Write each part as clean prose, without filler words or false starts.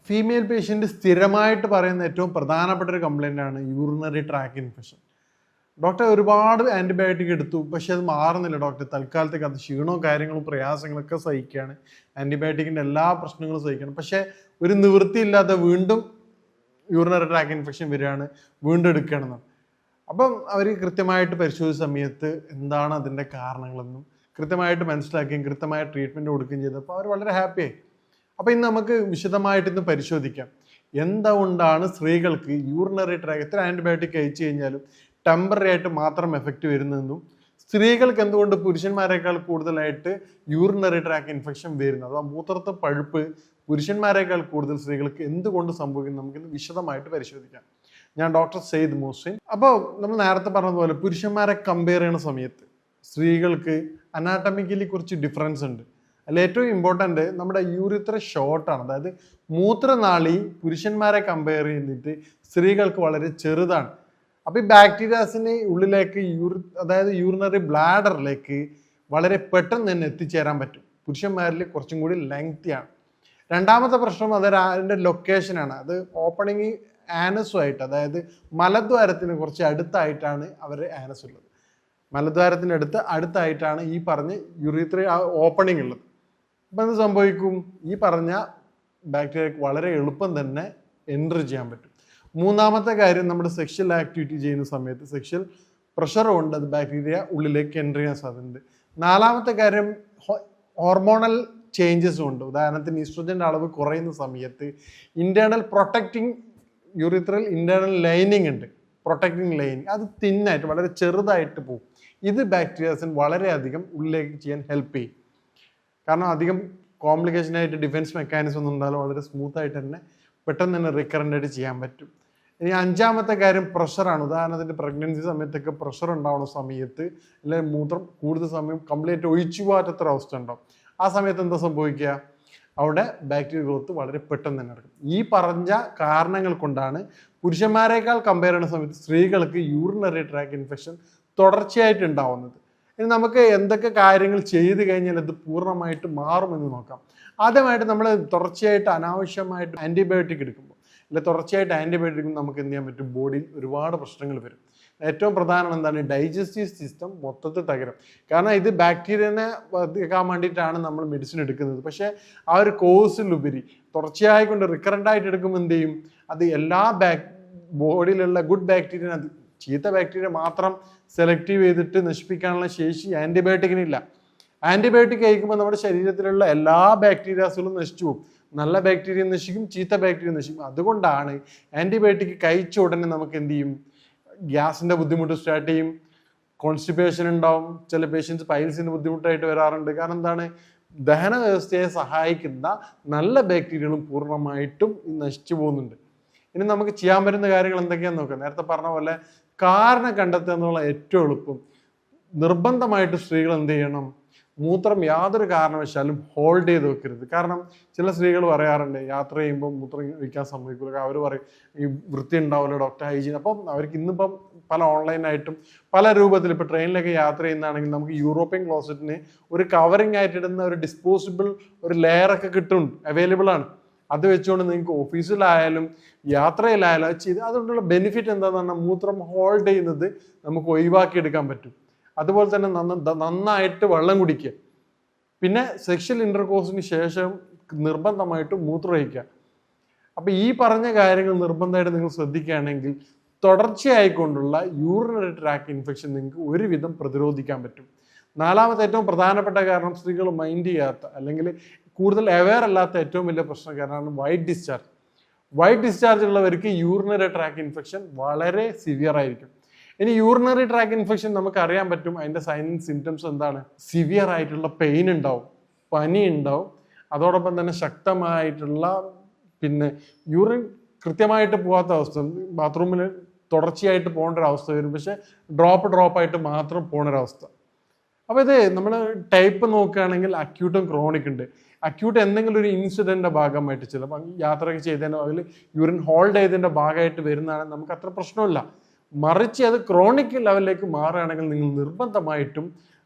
Female patient സ്ഥിരമായിട്ട് പറയുന്ന ഏറ്റവും പ്രധാനപ്പെട്ട ഒരു കംപ്ലൈൻ്റ് ആണ് യൂറിനറി ട്രാക്ക് ഇൻഫെക്ഷൻ. ഡോക്ടർ ഒരുപാട് ആൻറ്റിബയോട്ടിക് എടുത്തു, പക്ഷെ അത് മാറുന്നില്ല ഡോക്ടർ. തൽക്കാലത്തേക്ക് അത് ക്ഷീണവും കാര്യങ്ങളും പ്രയാസങ്ങളൊക്കെ സഹിക്കുകയാണ്, ആൻറ്റിബയോട്ടിക്കിൻ്റെ എല്ലാ പ്രശ്നങ്ങളും സഹിക്കണം. പക്ഷേ ഒരു നിവൃത്തിയില്ലാതെ വീണ്ടും യൂറിനറി ട്രാക്ക് ഇൻഫെക്ഷൻ വരികയാണ്, വീണ്ടും എടുക്കണമെന്ന്. അപ്പം അവർ കൃത്യമായിട്ട് പരിശോധിച്ച സമയത്ത് എന്താണ് അതിൻ്റെ കാരണങ്ങളെന്നും കൃത്യമായിട്ട് മനസ്സിലാക്കുകയും കൃത്യമായ ട്രീറ്റ്മെൻറ്റ് കൊടുക്കുകയും ചെയ്തപ്പോൾ അവർ വളരെ ഹാപ്പിയായി. അപ്പോൾ ഇന്ന് നമുക്ക് വിശദമായിട്ട് ഇന്ന് പരിശോധിക്കാം എന്തുകൊണ്ടാണ് സ്ത്രീകൾക്ക് യൂറിനറി ട്രാക്ക് എത്ര ആൻറ്റിബയോട്ടിക് കഴിച്ചു കഴിഞ്ഞാലും ടെമ്പററി ആയിട്ട് മാത്രം എഫക്റ്റ് വരുന്നതെന്നും സ്ത്രീകൾക്ക് എന്തുകൊണ്ട് പുരുഷന്മാരെക്കാൾ കൂടുതലായിട്ട് യൂറിനറി ട്രാക്ക് ഇൻഫെക്ഷൻ വരുന്നത്, അഥവാ മൂത്രത്തെ പഴുപ്പ് പുരുഷന്മാരെക്കാൾ കൂടുതൽ സ്ത്രീകൾക്ക് എന്തുകൊണ്ട് സംഭവിക്കുന്നു നമുക്കിന്ന് വിശദമായിട്ട് പരിശോധിക്കാം. ഞാൻ ഡോക്ടർ സെയ്ദ് മുഹസിൻ. അപ്പോൾ നമ്മൾ നേരത്തെ പറഞ്ഞതുപോലെ പുരുഷന്മാരെ കമ്പയർ ചെയ്യുന്ന സമയത്ത് സ്ത്രീകൾക്ക് അനാട്ടമിക്കലി കുറച്ച് ഡിഫറൻസ് ഉണ്ട്. അതിൽ ഏറ്റവും ഇമ്പോർട്ടൻ്റ് നമ്മുടെ യൂറിത്ര ഷോർട്ടാണ്, അതായത് മൂത്രനാളി പുരുഷന്മാരെ കമ്പയർ ചെയ്തിട്ട് സ്ത്രീകൾക്ക് വളരെ ചെറുതാണ്. അപ്പോൾ ഈ ബാക്ടീരിയാസിന് ഉള്ളിലേക്ക് അതായത് യൂറിനറി ബ്ലാഡറിലേക്ക് വളരെ പെട്ടെന്ന് തന്നെ എത്തിച്ചേരാൻ പറ്റും. പുരുഷന്മാരിൽ കുറച്ചും കൂടി ലെങ്തിയാണ്. രണ്ടാമത്തെ പ്രശ്നം അതിൻ്റെ ലൊക്കേഷനാണ്. അത് ഓപ്പണിങ് ആനസുമായിട്ട്, അതായത് മലദ്വാരത്തിന് കുറച്ച് അടുത്തായിട്ടാണ് അവരുടെ ആനസ് ഉള്ളത്. മലദ്വാരത്തിൻ്റെ അടുത്തായിട്ടാണ് ഈ പറഞ്ഞ യൂറിത്ര ഓപ്പണിംഗ് ഉള്ളത്. അപ്പം എന്ത് സംഭവിക്കും, ഈ പറഞ്ഞ ബാക്ടീരിയക്ക് വളരെ എളുപ്പം തന്നെ എൻറ്റർ ചെയ്യാൻ പറ്റും. മൂന്നാമത്തെ കാര്യം, നമ്മുടെ സെക്ഷൽ ആക്ടിവിറ്റി ചെയ്യുന്ന സമയത്ത് സെക്ഷൽ പ്രഷർ കൊണ്ട് അത് ബാക്ടീരിയ ഉള്ളിലേക്ക് എൻറ്റർ ചെയ്യാൻ സാധ്യതയുണ്ട്. നാലാമത്തെ കാര്യം, ഹോർമോണൽ ചേഞ്ചസും ഉണ്ട്. ഉദാഹരണത്തിന് ഈസ്ട്രോജൻ്റെ അളവ് കുറയുന്ന സമയത്ത് internal protecting urethral internal lining ഉണ്ട്, പ്രൊട്ടക്റ്റിംഗ് ലൈനിങ്, അത് തിന്നായിട്ട് വളരെ ചെറുതായിട്ട് പോകും. ഇത് ബാക്ടീരിയാസിന് വളരെയധികം ഉള്ളിലേക്ക് ചെയ്യാൻ ഹെൽപ്പ് ചെയ്യും. കാരണം അധികം കോംപ്ലിക്കേഷനായിട്ട് ഡിഫെൻസ് മെക്കാനിസം ഒന്നും ഉണ്ടായാലും വളരെ സ്മൂത്തായിട്ട് തന്നെ പെട്ടെന്ന് തന്നെ റിക്കറൻ്റ് ആയിട്ട് ചെയ്യാൻ പറ്റും. ഇനി അഞ്ചാമത്തെ കാര്യം പ്രഷറാണ്. ഉദാഹരണത്തിന് പ്രഗ്നൻസി സമയത്തൊക്കെ പ്രഷർ ഉണ്ടാവുന്ന സമയത്ത് അല്ലെങ്കിൽ മൂത്രം കൂടുതൽ സമയം കംപ്ലീറ്റ് ഒഴിച്ചു പോകാത്തൊരവസ്ഥ ഉണ്ടാവും. ആ സമയത്ത് എന്താ സംഭവിക്കുക, അവിടെ ബാക്ടീരിയ ഗ്രോത്ത് വളരെ പെട്ടെന്ന് തന്നെ നടക്കും. ഈ പറഞ്ഞ കാരണങ്ങൾ കൊണ്ടാണ് പുരുഷന്മാരെക്കാൾ കമ്പയർ ചെയ്യുന്ന സമയത്ത് സ്ത്രീകൾക്ക് യൂറിനറി ട്രാക്ക് ഇൻഫെക്ഷൻ തുടർച്ചയായിട്ട് ഉണ്ടാവുന്നത്. ഇനി നമുക്ക് എന്തൊക്കെ കാര്യങ്ങൾ ചെയ്ത് കഴിഞ്ഞാൽ അത് പൂർണ്ണമായിട്ട് മാറുമെന്ന് നോക്കാം. ആദ്യമായിട്ട് നമ്മൾ തുടർച്ചയായിട്ട് അനാവശ്യമായിട്ട് ആൻറ്റിബയോട്ടിക് എടുക്കുമ്പോൾ തുടർച്ചയായിട്ട് ആൻറ്റിബയോട്ടിക് നമുക്ക് എന്ത് ചെയ്യാൻ പറ്റും, ബോഡിയിൽ ഒരുപാട് പ്രശ്നങ്ങൾ വരും. ഏറ്റവും പ്രധാനം എന്താണ്, ഡൈജസ്റ്റീവ് സിസ്റ്റം മൊത്തത്തിൽ തകരും. കാരണം ഇത് ബാക്ടീരിയനെ വർദ്ധിക്കാൻ വേണ്ടിയിട്ടാണ് നമ്മൾ മെഡിസിൻ എടുക്കുന്നത്. പക്ഷേ ആ ഒരു കോഴ്സിലുപരി തുടർച്ചയായിക്കൊണ്ട് റിക്കറൻ്റ് ആയിട്ട് എടുക്കുമ്പോൾ എന്ത് ചെയ്യും, അത് എല്ലാ ബോഡിയിലുള്ള ഗുഡ് ബാക്ടീരിയനെ, അത് ചീത്ത ബാക്ടീരിയ മാത്രം സെലക്റ്റീവ് ചെയ്തിട്ട് നശിപ്പിക്കാനുള്ള ശേഷി ആൻറ്റിബയോട്ടിക്കിനില്ല. ആൻറ്റിബയോട്ടിക് കഴിക്കുമ്പോൾ നമ്മുടെ ശരീരത്തിലുള്ള എല്ലാ ബാക്ടീരിയാസുകളും നശിച്ചു പോകും. നല്ല ബാക്ടീരിയ നശിക്കും, ചീത്ത ബാക്ടീരിയ നശിക്കും. അതുകൊണ്ടാണ് ആൻറ്റിബയോട്ടിക് കഴിച്ച ഉടനെ നമുക്ക് എന്ത് ചെയ്യും, ഗ്യാസിൻ്റെ ബുദ്ധിമുട്ട് സ്റ്റാർട്ട് ചെയ്യും, കോൺസ്റ്റിപ്പേഷൻ ഉണ്ടാവും, ചില പേഷ്യൻസ് പൈൽസിൻ്റെ ബുദ്ധിമുട്ടായിട്ട് വരാറുണ്ട്. കാരണം എന്താണ്, ദഹന വ്യവസ്ഥയെ സഹായിക്കുന്ന നല്ല ബാക്ടീരിയകളും പൂർണ്ണമായിട്ടും നശിച്ചു പോകുന്നുണ്ട്. ഇനി നമുക്ക് ചെയ്യാൻ പറ്റുന്ന കാര്യങ്ങൾ എന്തൊക്കെയാണെന്ന് നോക്കാം. നേരത്തെ പറഞ്ഞ പോലെ കാരണം കണ്ടെത്തുക എന്നുള്ള ഏറ്റവും എളുപ്പം. നിർബന്ധമായിട്ട് സ്ത്രീകൾ എന്ത് ചെയ്യണം, മൂത്രം യാതൊരു കാരണവശാലും ഹോൾഡ് ചെയ്ത് വെക്കരുത്. കാരണം ചില സ്ത്രീകൾ പറയാറുണ്ട് യാത്ര ചെയ്യുമ്പോൾ മൂത്രം ഒഴിക്കാൻ സമ്മതിക്കില്ല, അവർ പറയും ഈ വൃത്തി ഉണ്ടാവില്ല ഡോക്ടർ, ഹൈജീൻ. അപ്പം അവർക്ക് ഇന്നിപ്പം പല ഓൺലൈനായിട്ടും പല രൂപത്തിൽ, ഇപ്പോൾ ട്രെയിനിലൊക്കെ യാത്ര ചെയ്യുന്നതാണെങ്കിൽ നമുക്ക് യൂറോപ്യൻ ക്ലോസറ്റിന് ഒരു കവറിങ് ആയിട്ട് ഇടുന്ന ഒരു ഡിസ്പോസിബിൾ ഒരു ലെയറൊക്കെ കിട്ടും, അവൈലബിൾ ആണ്. അത് വെച്ചുകൊണ്ട് നിങ്ങൾക്ക് ഓഫീസിലായാലും യാത്രയിലായാലും അത് ചെയ്ത് അതുകൊണ്ടുള്ള ബെനിഫിറ്റ് എന്താണെന്ന് പറഞ്ഞാൽ മൂത്രം ഹോൾഡ് ചെയ്യുന്നത് നമുക്ക് ഒഴിവാക്കി എടുക്കാൻ പറ്റും. അതുപോലെ തന്നെ നന്നായിട്ട് വെള്ളം കുടിക്കുക. പിന്നെ സെക്ഷൽ ഇൻ്റർകോഴ്സിന് ശേഷം നിർബന്ധമായിട്ട് മൂത്രം ഒഴിക്കുക. അപ്പം ഈ പറഞ്ഞ കാര്യങ്ങൾ നിർബന്ധമായിട്ട് നിങ്ങൾ ശ്രദ്ധിക്കുകയാണെങ്കിൽ തുടർച്ചയായിക്കൊണ്ടുള്ള യൂറിനറി ട്രാക്ക് ഇൻഫെക്ഷൻ നിങ്ങൾക്ക് ഒരുവിധം പ്രതിരോധിക്കാൻ പറ്റും. നാലാമത്തെ ഏറ്റവും പ്രധാനപ്പെട്ട കാരണം, സ്ത്രീകൾ മൈൻഡ് ചെയ്യാത്ത അല്ലെങ്കിൽ കൂടുതൽ അവെയർ അല്ലാത്ത ഏറ്റവും വലിയ പ്രശ്ന കാരണമാണ് വൈറ്റ് ഡിസ്ചാർജ്. വൈറ്റ് ഡിസ്ചാർജ് ഉള്ളവർക്ക് യൂറിനറി ട്രാക്ക് ഇൻഫെക്ഷൻ വളരെ സിവിയർ ആയിരിക്കും. ഇനി യൂറിനറി ട്രാക്ക് ഇൻഫെക്ഷൻ നമുക്ക് അറിയാൻ പറ്റും, അതിൻ്റെ സൈൻ സിംറ്റംസ് എന്താണ്, സിവിയർ ആയിട്ടുള്ള പെയിൻ ഉണ്ടാവും, പനി ഉണ്ടാവും, അതോടൊപ്പം തന്നെ ശക്തമായിട്ടുള്ള പിന്നെ യൂറിൻ കൃത്യമായിട്ട് പോകാത്ത അവസ്ഥ, ബാത്റൂമിൽ തുടർച്ചയായിട്ട് പോകേണ്ട ഒരു അവസ്ഥ വരും, പക്ഷെ ഡ്രോപ്പായിട്ട് മാത്രം പോകേണ്ട ഒരവസ്ഥ. അപ്പോൾ ഇത് നമ്മൾ ടൈപ്പ് നോക്കുകയാണെങ്കിൽ അക്യൂട്ടും ക്രോണിക് ഉണ്ട്. അക്യൂട്ട് എന്തെങ്കിലും ഒരു ഇൻസിഡൻറ്റിൻ്റെ ഭാഗമായിട്ട് ചിലപ്പോൾ യാത്രയൊക്കെ ചെയ്തതിൻ്റെ അതിൽ യൂറിൻ ഹോൾഡ് ചെയ്തതിൻ്റെ ഭാഗമായിട്ട് വരുന്നതാണെങ്കിൽ നമുക്ക് അത്ര പ്രശ്നമില്ല. മറിച്ച് അത് ക്രോണിക് ലെവലിലേക്ക് മാറുകയാണെങ്കിൽ നിങ്ങൾ നിർബന്ധമായിട്ടും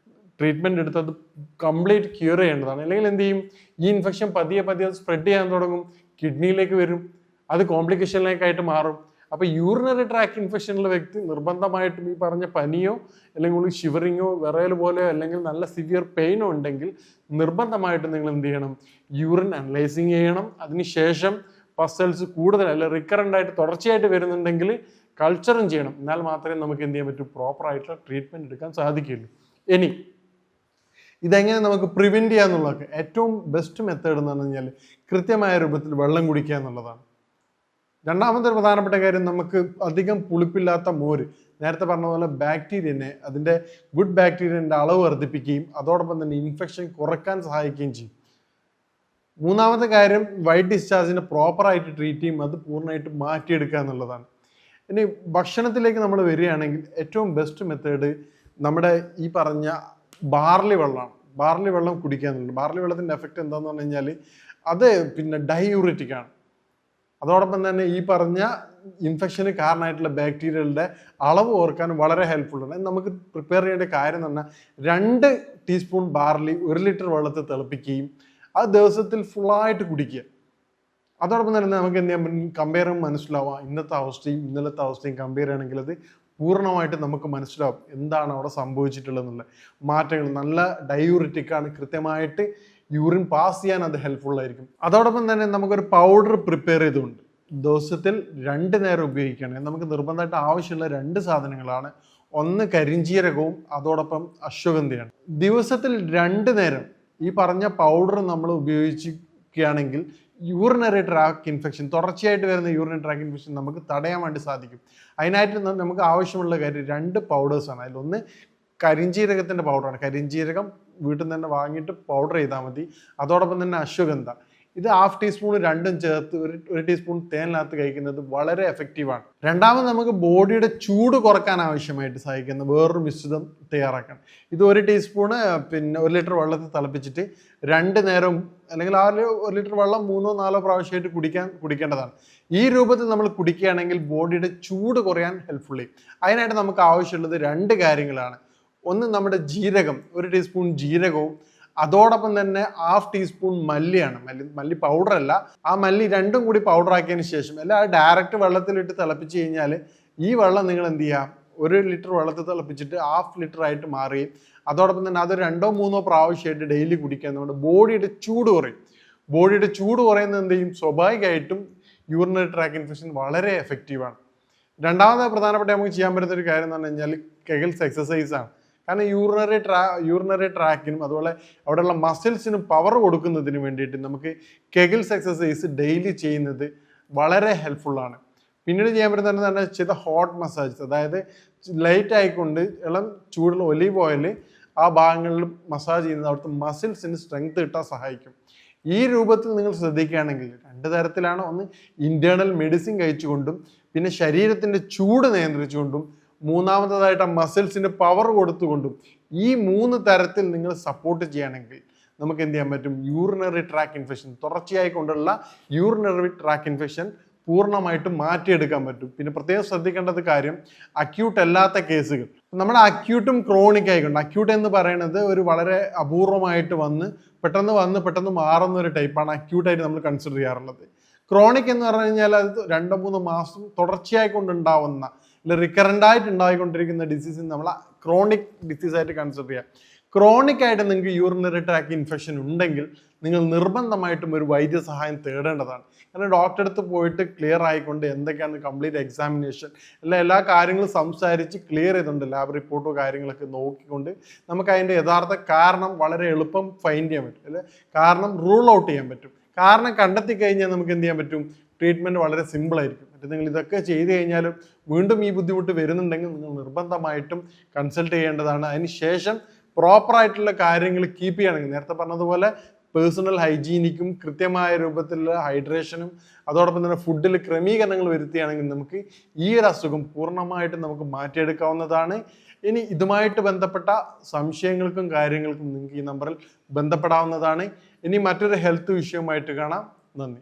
ട്രീറ്റ്മെൻറ്റ് എടുത്തത് കംപ്ലീറ്റ് ക്യൂർ ചെയ്യേണ്ടതാണ്. അല്ലെങ്കിൽ എന്ത് ചെയ്യും, ഈ ഇൻഫെക്ഷൻ പതിയെ അത് സ്പ്രെഡ് ചെയ്യാൻ തുടങ്ങും. കിഡ്നിയിലേക്ക് വരും, അത് കോംപ്ലിക്കേഷനിലേക്കായിട്ട് മാറും. അപ്പോൾ യൂറിനറി ട്രാക്ക് ഇൻഫെക്ഷനുള്ള വ്യക്തി നിർബന്ധമായിട്ടും ഈ പറഞ്ഞ പനിയോ അല്ലെങ്കിൽ ഷിവറിങ്ങോ വിറയൽ പോലെയോ അല്ലെങ്കിൽ നല്ല സിവിയർ പെയിനോ ഉണ്ടെങ്കിൽ നിർബന്ധമായിട്ടും നിങ്ങൾ എന്ത് ചെയ്യണം, യൂറിൻ അനലൈസിങ് ചെയ്യണം. അതിനുശേഷം പസൽസ് കൂടുതൽ അല്ല റിക്കറൻ്റ് ആയിട്ട് തുടർച്ചയായിട്ട് വരുന്നുണ്ടെങ്കിൽ കൾച്ചറും ചെയ്യണം. എന്നാൽ മാത്രമേ നമുക്ക് എന്ത് ചെയ്യാൻ പറ്റൂ, പ്രോപ്പറായിട്ടുള്ള ട്രീറ്റ്മെൻറ്റ് എടുക്കാൻ സാധിക്കുള്ളൂ. ഇനി ഇതെങ്ങനെ നമുക്ക് പ്രിവെൻറ്റ് ചെയ്യാന്നുള്ളതൊക്കെ ഏറ്റവും ബെസ്റ്റ് മെത്തേഡ് എന്ന് പറഞ്ഞു കഴിഞ്ഞാൽ കൃത്യമായ രൂപത്തിൽ വെള്ളം കുടിക്കുക എന്നുള്ളതാണ്. രണ്ടാമത്തെ പ്രധാനപ്പെട്ട കാര്യം, നമുക്ക് അധികം പുളിപ്പില്ലാത്ത മോര്, നേരത്തെ പറഞ്ഞ പോലെ ബാക്ടീരിയനെ, അതിൻ്റെ ഗുഡ് ബാക്ടീരിയൻ്റെ അളവ് വർദ്ധിപ്പിക്കുകയും അതോടൊപ്പം തന്നെ ഇൻഫെക്ഷൻ കുറയ്ക്കാൻ സഹായിക്കുകയും ചെയ്യും. മൂന്നാമത്തെ കാര്യം, വൈറ്റ് ഡിസ്ചാർജിനെ പ്രോപ്പറായിട്ട് ട്രീറ്റ് ചെയ്യും, അത് പൂർണ്ണമായിട്ട് മാറ്റിയെടുക്കുക എന്നുള്ളതാണ്. ഇനി ഭക്ഷണത്തിലേക്ക് നമ്മൾ വരികയാണെങ്കിൽ ഏറ്റവും ബെസ്റ്റ് മെത്തേഡ് നമ്മുടെ ഈ പറഞ്ഞ ബാർലി വെള്ളമാണ്. ബാർലി വെള്ളം കുടിക്കുക എന്നുള്ളത്. ബാർലി വെള്ളത്തിൻ്റെ എഫക്റ്റ് എന്താണെന്ന് പറഞ്ഞു കഴിഞ്ഞാൽ അത് പിന്നെ ഡയൂറിറ്റിക് ആണ്. അതോടൊപ്പം തന്നെ ഈ പറഞ്ഞ ഇൻഫെക്ഷന് കാരണമായിട്ടുള്ള ബാക്ടീരിയകളുടെ അളവ് ഓർക്കാൻ വളരെ ഹെൽപ്ഫുള്ളാണ്. നമുക്ക് പ്രിപ്പയർ ചെയ്യേണ്ട കാര്യം എന്ന് പറഞ്ഞാൽ 2 ടീസ്പൂൺ ബാർലി 1 ലിറ്റർ വെള്ളത്തിൽ തിളപ്പിക്കുകയും അത് ദിവസത്തിൽ ഫുള്ളായിട്ട് കുടിക്കുക. അതോടൊപ്പം തന്നെ നമുക്ക് എന്ത് ചെയ്യാൻ പറ്റും, കമ്പയർ ചെയ്യുമ്പോൾ മനസ്സിലാവാം, ഇന്നത്തെ അവസ്ഥയും ഇന്നലത്തെ അവസ്ഥയും കമ്പയർ ചെയ്യണമെങ്കിൽ അത് പൂർണ്ണമായിട്ട് നമുക്ക് മനസ്സിലാവും എന്താണ് അവിടെ സംഭവിച്ചിട്ടുള്ളതെന്നുള്ള മാറ്റങ്ങൾ. നല്ല ഡയൂറിറ്റിക് ആണ്, കൃത്യമായിട്ട് യൂറിൻ പാസ് ചെയ്യാൻ അത് ഹെൽപ്ഫുൾ ആയിരിക്കും. അതോടൊപ്പം തന്നെ നമുക്കൊരു പൗഡർ പ്രിപ്പയർ ചെയ്തുകൊണ്ട് ദിവസത്തിൽ 2 നേരം ഉപയോഗിക്കുകയാണെങ്കിൽ നമുക്ക് നിർബന്ധമായിട്ട് ആവശ്യമുള്ള 2 സാധനങ്ങളാണ്. ഒന്ന് കരിഞ്ജീരകവും അതോടൊപ്പം അശ്വഗന്ധയാണ്. ദിവസത്തിൽ 2 നേരം ഈ പറഞ്ഞ പൗഡർ നമ്മൾ ഉപയോഗിക്കുകയാണെങ്കിൽ യൂറിനറി ട്രാക്ക് ഇൻഫെക്ഷൻ, തുടർച്ചയായിട്ട് വരുന്ന യൂറിനറി ട്രാക്ക് ഇൻഫെക്ഷൻ നമുക്ക് തടയാൻ വേണ്ടി സാധിക്കും. അതിനായിട്ട് നമുക്ക് ആവശ്യമുള്ള കാര്യം 2 പൗഡേഴ്സാണ്. അതിലൊന്ന് കരിഞ്ജീരകത്തിൻ്റെ പൗഡറാണ്. കരിഞ്ജീരകം വീട്ടിൽ നിന്ന് തന്നെ വാങ്ങിയിട്ട് പൗഡർ ചെയ്താൽ മതി. അതോടൊപ്പം തന്നെ അശ്വഗന്ധ, ഇത് 1/2 ടീസ്പൂൺ രണ്ടും ചേർത്ത് ഒരു ടീസ്പൂൺ തേനിനകത്ത് കഴിക്കുന്നത് വളരെ എഫക്റ്റീവാണ്. രണ്ടാമത് നമുക്ക് ബോഡിയുടെ ചൂട് കുറക്കാൻ ആവശ്യമായിട്ട് സഹായിക്കുന്ന വേറൊരു മിശ്രിതം തയ്യാറാക്കണം. ഇത് 1 ടീസ്പൂണ് പിന്നെ 1 ലിറ്റർ വെള്ളത്തിൽ തിളപ്പിച്ചിട്ട് 2 നേരം അല്ലെങ്കിൽ 1 ലിറ്റർ വെള്ളം 3-4 പ്രാവശ്യമായിട്ട് കുടിക്കേണ്ടതാണ്. ഈ രൂപത്തിൽ നമ്മൾ കുടിക്കുകയാണെങ്കിൽ ബോഡിയുടെ ചൂട് കുറയാൻ ഹെൽപ്ഫുൾ ചെയ്യും. അതിനായിട്ട് നമുക്ക് ആവശ്യമുള്ളത് 2 കാര്യങ്ങളാണ്. ഒന്ന് നമ്മുടെ ജീരകം, 1 ടീസ്പൂൺ ജീരകവും അതോടൊപ്പം തന്നെ 1/2 ടീസ്പൂൺ മല്ലിയാണ്. മല്ലി പൗഡർ അല്ല, ആ മല്ലി രണ്ടും കൂടി പൗഡർ ആക്കിയതിന് ശേഷം അല്ല ഡയറക്റ്റ് വെള്ളത്തിലിട്ട് തിളപ്പിച്ച് കഴിഞ്ഞാൽ ഈ വെള്ളം നിങ്ങൾ എന്ത് ചെയ്യുക, 1 ലിറ്റർ വെള്ളത്തിൽ തിളപ്പിച്ചിട്ട് 1/2 ലിറ്റർ ആയിട്ട് മാറുകയും അതോടൊപ്പം തന്നെ അത് 2-3 പ്രാവശ്യമായിട്ട് ഡെയിലി കുടിക്കുക. നമ്മുടെ ബോഡിയുടെ ചൂട് കുറയും. ബോഡിയുടെ ചൂട് കുറയുന്നത് എന്ത് ചെയ്യും, സ്വാഭാവികമായിട്ടും യൂറിനറി ട്രാക്ക് ഇൻഫെക്ഷൻ വളരെ എഫക്റ്റീവാണ്. രണ്ടാമത്തെ പ്രധാനപ്പെട്ട നമുക്ക് ചെയ്യാൻ പറ്റുന്ന ഒരു കാര്യം എന്ന് പറഞ്ഞു കഴിഞ്ഞാൽ കെഗൽസ് എക്സസൈസ് ആണ്. കാരണം യൂറിനറി ട്രാക്കിനും അതുപോലെ അവിടെയുള്ള മസിൽസിനും പവർ കൊടുക്കുന്നതിന് വേണ്ടിയിട്ട് നമുക്ക് കെഗൽസ് എക്സസൈസ് ഡെയിലി ചെയ്യുന്നത് വളരെ ഹെൽപ്ഫുള്ളാണ്. പിന്നീട് ചെയ്യാൻ പറ്റുന്ന തന്നെ ചില ഹോട്ട് മസാജ്, അതായത് ലൈറ്റ് ആയിക്കൊണ്ട് ഇളം ചൂടുള്ള ഒലീവ് ഓയിൽ ആ ഭാഗങ്ങളിൽ മസാജ് ചെയ്യുന്നത് അവിടുത്തെ മസിൽസിന് സ്ട്രെങ്ത് കിട്ടാൻ സഹായിക്കും. ഈ രൂപത്തിൽ നിങ്ങൾ ശ്രദ്ധിക്കുകയാണെങ്കിൽ 2 തരത്തിലാണ്. ഒന്ന് ഇന്റേണൽ മെഡിസിൻ കഴിച്ചുകൊണ്ടും പിന്നെ ശരീരത്തിൻ്റെ ചൂട് നിയന്ത്രിച്ചുകൊണ്ടും മൂന്നാമത്തേതായിട്ട് ആ മസിൽസിന് പവർ കൊടുത്തുകൊണ്ടും ഈ 3 തരത്തിൽ നിങ്ങൾ സപ്പോർട്ട് ചെയ്യുകയാണെങ്കിൽ നമുക്ക് എന്ത് ചെയ്യാൻ പറ്റും, യൂറിനറി ട്രാക്ക് ഇൻഫെക്ഷൻ, തുടർച്ചയായി കൊണ്ടുള്ള യൂറിനറി ട്രാക്ക് ഇൻഫെക്ഷൻ പൂർണ്ണമായിട്ടും മാറ്റിയെടുക്കാൻ പറ്റും. പിന്നെ പ്രത്യേകം ശ്രദ്ധിക്കേണ്ടത് കാര്യം, അക്യൂട്ട് അല്ലാത്ത കേസുകൾ, നമ്മുടെ അക്യൂട്ടും ക്രോണിക് ആയിക്കൊണ്ട്, അക്യൂട്ട് എന്ന് പറയുന്നത് ഒരു വളരെ അപൂർവമായിട്ട് പെട്ടെന്ന് മാറുന്ന ഒരു ടൈപ്പാണ് അക്യൂട്ടായിട്ട് നമ്മൾ കൺസിഡർ ചെയ്യാറുള്ളത്. ക്രോണിക് എന്ന് പറഞ്ഞു കഴിഞ്ഞാൽ അത് 2-3 മാസം തുടർച്ചയായി കൊണ്ടുണ്ടാവുന്ന റിക്കറൻ്റ് ആയിട്ട് ഉണ്ടായിക്കൊണ്ടിരിക്കുന്ന ഡിസീസിന് നമ്മൾ ക്രോണിക് ഡിസീസായിട്ട് കൺസിഡർ ചെയ്യാം. ക്രോണിക് ആയിട്ട് നിങ്ങൾക്ക് യൂറിനറി ട്രാക്ക് ഇൻഫെക്ഷൻ ഉണ്ടെങ്കിൽ നിങ്ങൾ നിർബന്ധമായിട്ടും ഒരു വൈദ്യസഹായം തേടേണ്ടതാണ്. കാരണം ഡോക്ടറെ അടുത്ത് പോയിട്ട് ക്ലിയർ ആയിക്കൊണ്ട് എന്തൊക്കെയാണ് കംപ്ലീറ്റ് എക്സാമിനേഷൻ എല്ലാ കാര്യങ്ങളും സംസാരിച്ച് ക്ലിയർ ചെയ്തിട്ടുണ്ട്, ലാബ് റിപ്പോർട്ടോ കാര്യങ്ങളൊക്കെ നോക്കിക്കൊണ്ട് നമുക്ക് അതിൻ്റെ യഥാർത്ഥ കാരണം വളരെ എളുപ്പം ഫൈൻഡ് ചെയ്യാൻ പറ്റും, അല്ലെ കാരണം റൂൾ ഔട്ട് ചെയ്യാൻ പറ്റും. കാരണം കണ്ടെത്തി കഴിഞ്ഞാൽ നമുക്ക് എന്ത് ചെയ്യാൻ പറ്റും, ട്രീറ്റ്മെൻറ്റ് വളരെ സിമ്പിളായിരിക്കും. നിങ്ങൾ ഇതൊക്കെ ചെയ്ത് കഴിഞ്ഞാലും വീണ്ടും ഈ ബുദ്ധിമുട്ട് വരുന്നുണ്ടെങ്കിൽ നിങ്ങൾ നിർബന്ധമായിട്ടും കൺസൾട്ട് ചെയ്യേണ്ടതാണ്. അതിന് ശേഷം പ്രോപ്പറായിട്ടുള്ള കാര്യങ്ങൾ കീപ്പ് ചെയ്യണമെങ്കിൽ നേരത്തെ പറഞ്ഞതുപോലെ പേഴ്സണൽ ഹൈജീനിക്കും കൃത്യമായ രൂപത്തിലുള്ള ഹൈഡ്രേഷനും അതോടൊപ്പം തന്നെ ഫുഡിൽ ക്രമീകരണങ്ങൾ വരുത്തുകയാണെങ്കിൽ നമുക്ക് ഈ ഒരു അസുഖം പൂർണ്ണമായിട്ടും നമുക്ക് മാറ്റിയെടുക്കാവുന്നതാണ്. ഇനി ഇതുമായിട്ട് ബന്ധപ്പെട്ട സംശയങ്ങൾക്കും കാര്യങ്ങൾക്കും നിങ്ങൾക്ക് ഈ നമ്പറിൽ ബന്ധപ്പെടാവുന്നതാണ്. ഇനി മറ്റൊരു ഹെൽത്ത് വിഷയവുമായിട്ട് കാണാം. നന്ദി.